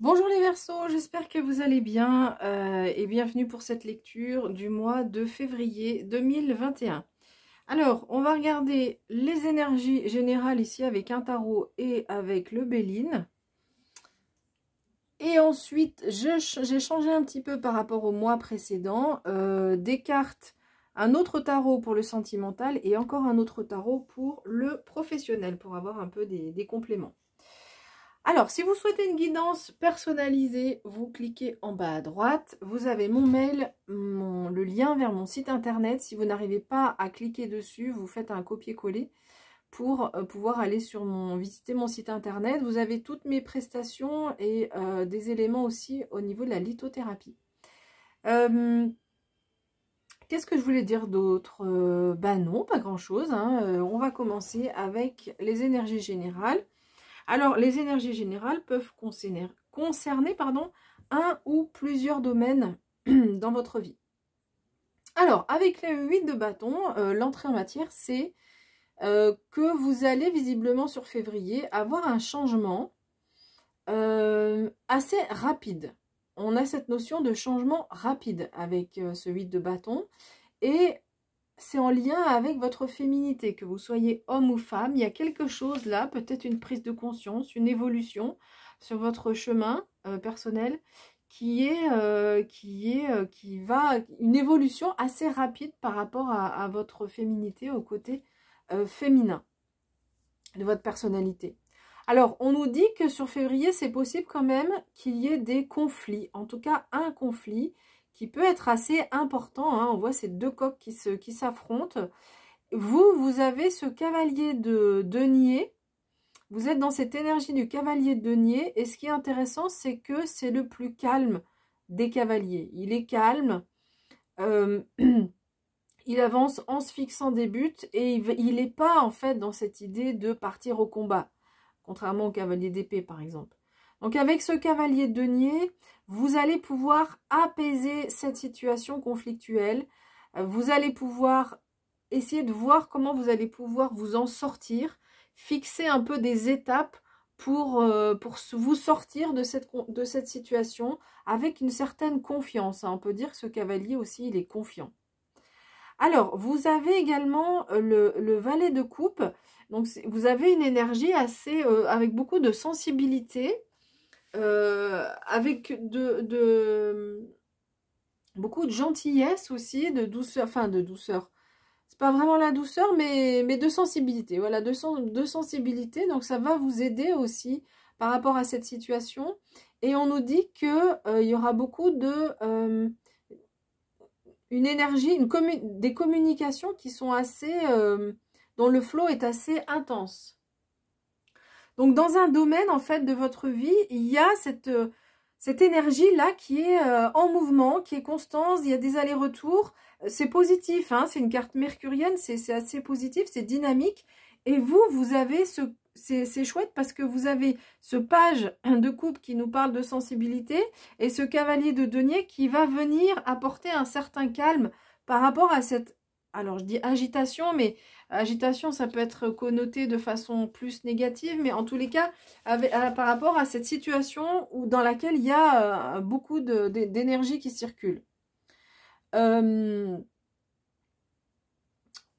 Bonjour les Verseaux, j'espère que vous allez bien et bienvenue pour cette lecture du mois de février 2021. Alors, on va regarder les énergies générales ici avec un tarot et avec le Béline. Et ensuite, j'ai changé un petit peu par rapport au mois précédent. Des cartes, un autre tarot pour le sentimental et encore un autre tarot pour le professionnel, pour avoir un peu des compléments. Alors, si vous souhaitez une guidance personnalisée, vous cliquez en bas à droite. Vous avez mon mail, le lien vers mon site internet. Si vous n'arrivez pas à cliquer dessus, vous faites un copier-coller pour pouvoir aller visiter mon site internet. Vous avez toutes mes prestations et des éléments aussi au niveau de la lithothérapie. Qu'est-ce que je voulais dire d'autre? Bah non, pas grand-chose. On va commencer avec les énergies générales. Alors, les énergies générales peuvent concerner un ou plusieurs domaines dans votre vie. Alors, avec les 8 de bâton, l'entrée en matière, c'est que vous allez visiblement sur février avoir un changement assez rapide. On a cette notion de changement rapide avec ce 8 de bâton. Et c'est en lien avec votre féminité, que vous soyez homme ou femme. Il y a quelque chose là, peut-être une prise de conscience, une évolution sur votre chemin personnel une évolution assez rapide par rapport à votre féminité, au côté féminin de votre personnalité. Alors, on nous dit que sur février, c'est possible quand même qu'il y ait des conflits, en tout cas un conflit qui peut être assez important. On voit ces deux coqs qui s'affrontent. Vous avez ce cavalier de denier. Vous êtes dans cette énergie du cavalier de denier. Et ce qui est intéressant, c'est que c'est le plus calme des cavaliers. Il est calme. Il avance en se fixant des buts. Et il n'est pas, en fait, dans cette idée de partir au combat. Contrairement au cavalier d'épée, par exemple. Donc, avec ce cavalier de denier, vous allez pouvoir apaiser cette situation conflictuelle. Vous allez pouvoir essayer de voir comment vous allez pouvoir vous en sortir. Fixer un peu des étapes pour vous sortir de cette situation avec une certaine confiance. On peut dire que ce cavalier aussi, il est confiant. Alors, vous avez également le valet de coupe. Donc, vous avez une énergie assez, avec beaucoup de sensibilité, avec beaucoup de gentillesse aussi, de douceur, enfin de douceur. C'est pas vraiment la douceur, mais de sensibilité. Voilà, de sensibilité. Donc, ça va vous aider aussi par rapport à cette situation. Et on nous dit que il y aura beaucoup de... une énergie, des communications qui sont assez... dont le flow est assez intense. Donc, dans un domaine, en fait, de votre vie, il y a cette énergie-là qui est en mouvement, qui est constante, il y a des allers-retours. C'est positif, c'est une carte mercurienne, c'est assez positif, c'est dynamique. Et vous avez c'est chouette parce que vous avez ce page de coupe qui nous parle de sensibilité et ce cavalier de denier qui va venir apporter un certain calme par rapport à cette, alors je dis agitation, mais agitation ça peut être connoté de façon plus négative, mais en tous les cas par rapport à cette situation dans laquelle il y a beaucoup d'énergie qui circule.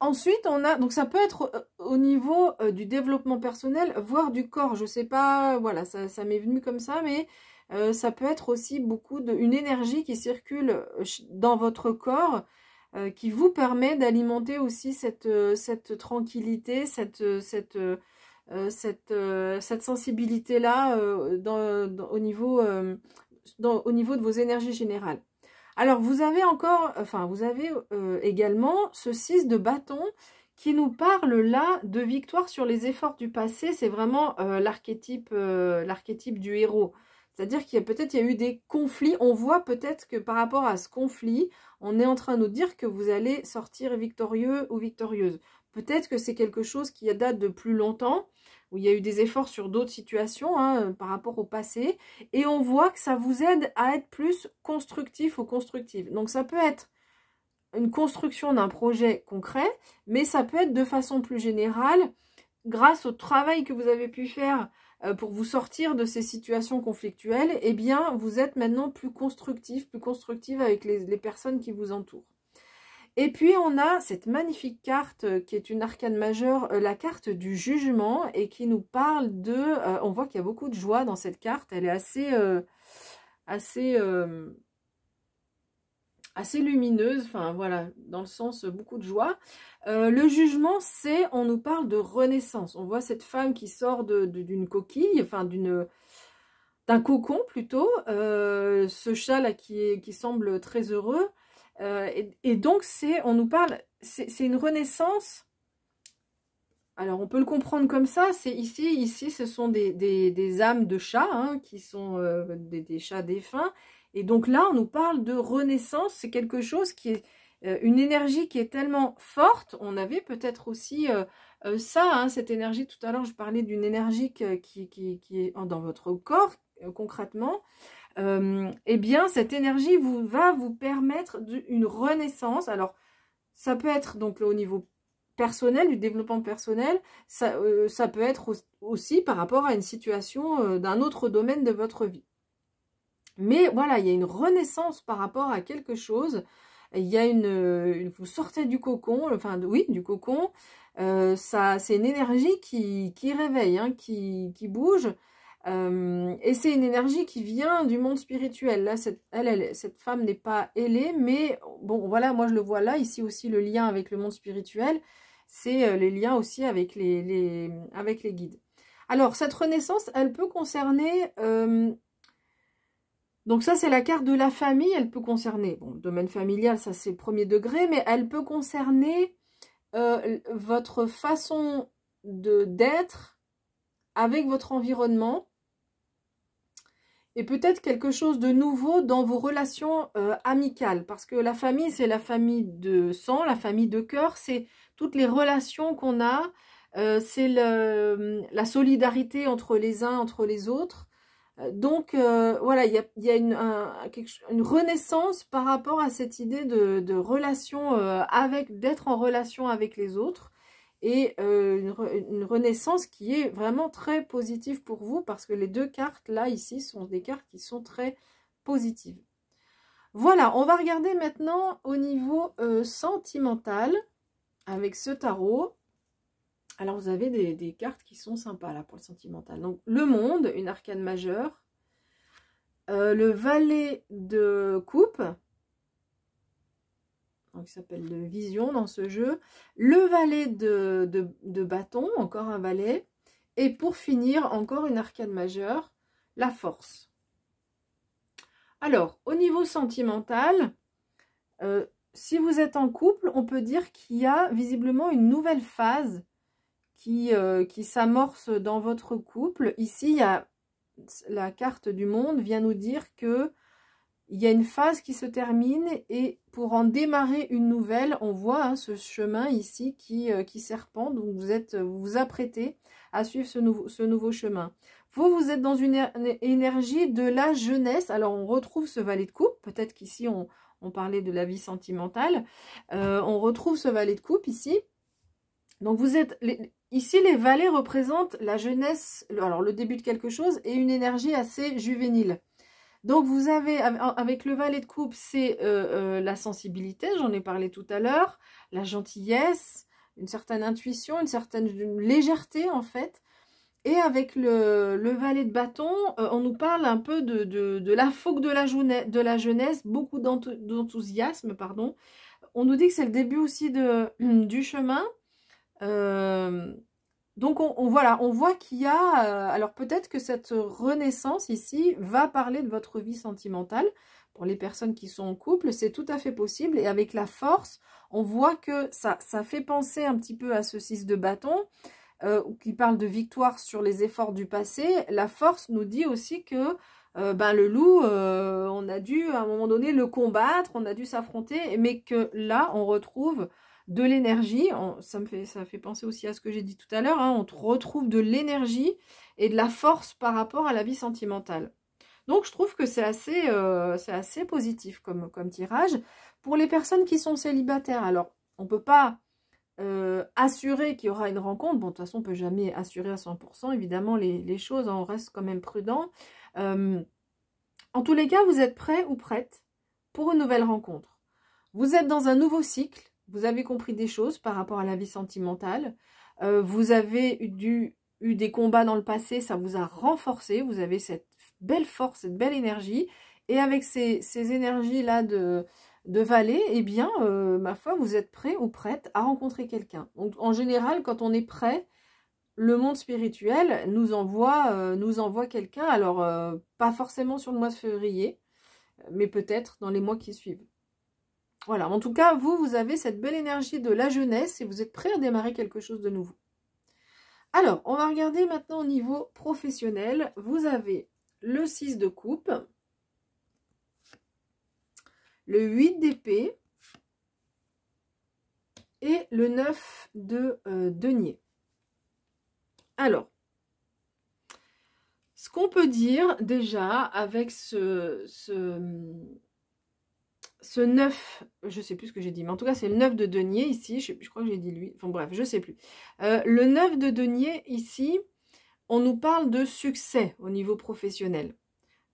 Ensuite, on a, donc ça peut être au niveau du développement personnel, voire du corps. Je sais pas, voilà, ça m'est venu comme ça, mais ça peut être aussi une énergie qui circule dans votre corps, qui vous permet d'alimenter aussi cette tranquillité, cette sensibilité-là au niveau de vos énergies générales. Alors, vous avez également ce 6 de bâton qui nous parle là de victoire sur les efforts du passé. C'est vraiment l'archétype du héros. C'est-à-dire qu'il y a peut-être eu des conflits. On voit peut-être que par rapport à ce conflit, on est en train de nous dire que vous allez sortir victorieux ou victorieuse. Peut-être que c'est quelque chose qui date de plus longtemps, où il y a eu des efforts sur d'autres situations par rapport au passé. Et on voit que ça vous aide à être plus constructif ou constructive. Donc ça peut être une construction d'un projet concret, mais ça peut être de façon plus générale, grâce au travail que vous avez pu faire pour vous sortir de ces situations conflictuelles, eh bien, vous êtes maintenant plus constructive avec les personnes qui vous entourent. Et puis, on a cette magnifique carte qui est une arcane majeure, la carte du jugement, et qui nous parle de... on voit qu'il y a beaucoup de joie dans cette carte. Elle est assez lumineuse, enfin voilà, dans le sens beaucoup de joie. Le jugement, c'est, on nous parle de renaissance. On voit cette femme qui sort d'une coquille, enfin d'un cocon plutôt, ce chat là qui semble très heureux. Et donc, on nous parle, c'est une renaissance. Alors, on peut le comprendre comme ça. C'est ici, ce sont des âmes de chats, hein, qui sont des chats défunts. Et donc là, on nous parle de renaissance. C'est quelque chose qui est une énergie qui est tellement forte. On avait peut-être aussi ça, hein, cette énergie. Tout à l'heure, je parlais d'une énergie qui est dans votre corps, concrètement. Eh bien, cette énergie va vous permettre une renaissance. Alors, ça peut être donc au niveau personnel, du développement personnel, ça peut être aussi par rapport à une situation d'un autre domaine de votre vie. Mais voilà, il y a une renaissance par rapport à quelque chose. Il y a vous sortez du cocon, enfin oui, du cocon. C'est une énergie qui réveille, hein, qui bouge. Et c'est une énergie qui vient du monde spirituel. Là, cette femme n'est pas ailée, mais bon, voilà, moi je le vois là, ici aussi le lien avec le monde spirituel, c'est les liens aussi avec avec les guides. Alors, cette renaissance, elle peut concerner... donc ça, c'est la carte de la famille, elle peut concerner... Bon, le domaine familial, ça c'est premier degré, mais elle peut concerner votre façon d'être avec votre environnement. Et peut-être quelque chose de nouveau dans vos relations amicales. Parce que la famille, c'est la famille de sang, la famille de cœur. C'est toutes les relations qu'on a. C'est la solidarité entre les uns, entre les autres. Donc, voilà, il y a une renaissance par rapport à cette idée de relation d'être en relation avec les autres. Et une renaissance qui est vraiment très positive pour vous parce que les deux cartes là ici sont des cartes qui sont très positives. Voilà, on va regarder maintenant au niveau sentimental avec ce tarot. Alors vous avez des cartes qui sont sympas là pour le sentimental. Donc le monde, une arcane majeure, le valet de coupe. Donc, il s'appelle de vision dans ce jeu. Le valet de bâton, encore un valet. Et pour finir, encore une arcane majeure, la force. Alors, au niveau sentimental, si vous êtes en couple, on peut dire qu'il y a visiblement une nouvelle phase qui s'amorce dans votre couple. Ici, il y a la carte du monde vient nous dire que il y a une phase qui se termine et pour en démarrer une nouvelle, on voit hein, ce chemin ici qui serpente. Donc vous vous apprêtez à suivre ce nouveau chemin. Vous êtes dans une énergie de la jeunesse. Alors on retrouve ce valet de coupe. Peut-être qu'ici on parlait de la vie sentimentale. On retrouve ce valet de coupe ici. Donc vous êtes... Ici, les valets représentent la jeunesse, alors le début de quelque chose et une énergie assez juvénile. Donc, vous avez, avec le valet de coupe, c'est la sensibilité, j'en ai parlé tout à l'heure, la gentillesse, une certaine intuition, une certaine légèreté, en fait. Et avec le valet de bâton, on nous parle un peu de la fougue de la jeunesse, beaucoup d'enthousiasme, pardon. On nous dit que c'est le début aussi du chemin. Donc voilà, on voit qu'il y a, alors peut-être que cette renaissance ici va parler de votre vie sentimentale. Pour les personnes qui sont en couple, c'est tout à fait possible. Et avec la force, on voit que ça fait penser un petit peu à ce 6 de bâton, qui parle de victoire sur les efforts du passé. La force nous dit aussi que le loup, on a dû à un moment donné le combattre, on a dû s'affronter, mais que là, on retrouve de l'énergie, ça fait penser aussi à ce que j'ai dit tout à l'heure, hein, on retrouve de l'énergie et de la force par rapport à la vie sentimentale. Donc je trouve que c'est assez positif comme tirage. Pour les personnes qui sont célibataires, alors on ne peut pas assurer qu'il y aura une rencontre. Bon, de toute façon, on ne peut jamais assurer à 100%, évidemment, les choses, hein, on reste quand même prudent. En tous les cas, vous êtes prêt ou prête pour une nouvelle rencontre. Vous êtes dans un nouveau cycle, vous avez compris des choses par rapport à la vie sentimentale, vous avez eu des combats dans le passé, ça vous a renforcé, vous avez cette belle force, cette belle énergie, et avec ces énergies-là de Vallée, eh bien, ma foi, vous êtes prêt ou prête à rencontrer quelqu'un. Donc, en général, quand on est prêt, le monde spirituel nous envoie quelqu'un, alors pas forcément sur le mois de février, mais peut-être dans les mois qui suivent. Voilà, en tout cas, vous avez cette belle énergie de la jeunesse et vous êtes prêt à démarrer quelque chose de nouveau. Alors, on va regarder maintenant au niveau professionnel. Vous avez le 6 de coupe, le 8 d'épée et le 9 de denier. Alors, ce qu'on peut dire déjà avec ce 9, je ne sais plus ce que j'ai dit, mais en tout cas c'est le 9 de denier ici, je crois que j'ai dit lui, enfin bref, je ne sais plus. Le 9 de denier ici, on nous parle de succès au niveau professionnel.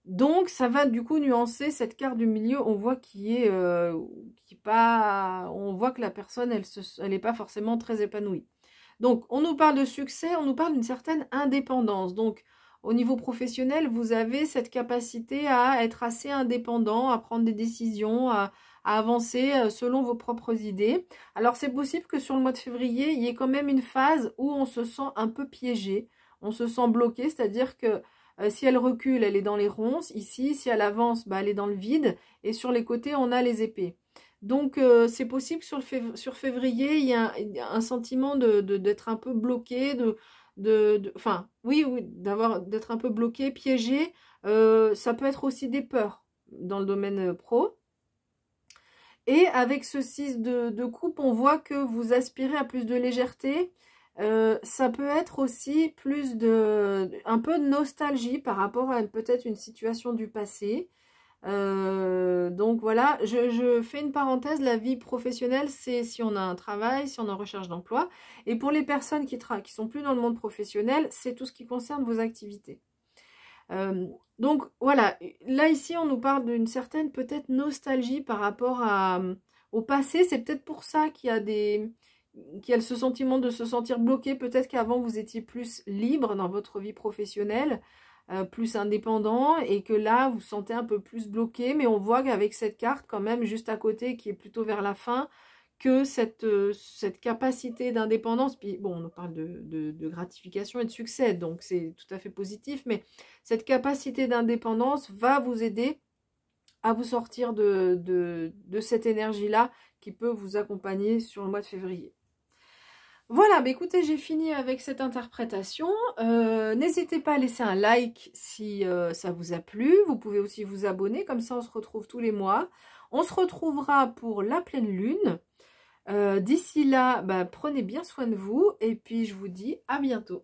Donc ça va du coup nuancer cette carte du milieu, on voit on voit que la personne elle n'est pas forcément très épanouie. Donc, on nous parle de succès, on nous parle d'une certaine indépendance. Donc, au niveau professionnel, vous avez cette capacité à être assez indépendant, à prendre des décisions, à avancer selon vos propres idées. Alors, c'est possible que sur le mois de février, il y ait quand même une phase où on se sent un peu piégé, on se sent bloqué, c'est-à-dire que si elle recule, elle est dans les ronces. Ici, si elle avance, bah, elle est dans le vide. Et sur les côtés, on a les épées. Donc, c'est possible que sur février, il y a un sentiment d'être un peu bloqué, enfin, oui, d'être un peu bloqué, piégé. Ça peut être aussi des peurs dans le domaine pro. Et avec ce 6 de coupe, on voit que vous aspirez à plus de légèreté. Ça peut être aussi un peu de nostalgie par rapport à peut-être une situation du passé. Donc voilà, je fais une parenthèse, la vie professionnelle, c'est si on a un travail, si on est en recherche d'emploi. Et pour les personnes qui sont plus dans le monde professionnel, c'est tout ce qui concerne vos activités. Donc voilà, là ici on nous parle d'une certaine peut-être nostalgie par rapport au passé. C'est peut-être pour ça qu'il y a ce sentiment de se sentir bloqué. Peut-être qu'avant vous étiez plus libre dans votre vie professionnelle, plus indépendant, et que là vous vous sentez un peu plus bloqué, mais on voit qu'avec cette carte quand même juste à côté qui est plutôt vers la fin, que cette capacité d'indépendance, puis bon on parle de gratification et de succès, donc c'est tout à fait positif, mais cette capacité d'indépendance va vous aider à vous sortir de cette énergie-là qui peut vous accompagner sur le mois de février. Voilà, bah écoutez, j'ai fini avec cette interprétation. N'hésitez pas à laisser un like si ça vous a plu. Vous pouvez aussi vous abonner, comme ça on se retrouve tous les mois. On se retrouvera pour la pleine lune. D'ici là, bah, prenez bien soin de vous et puis je vous dis à bientôt.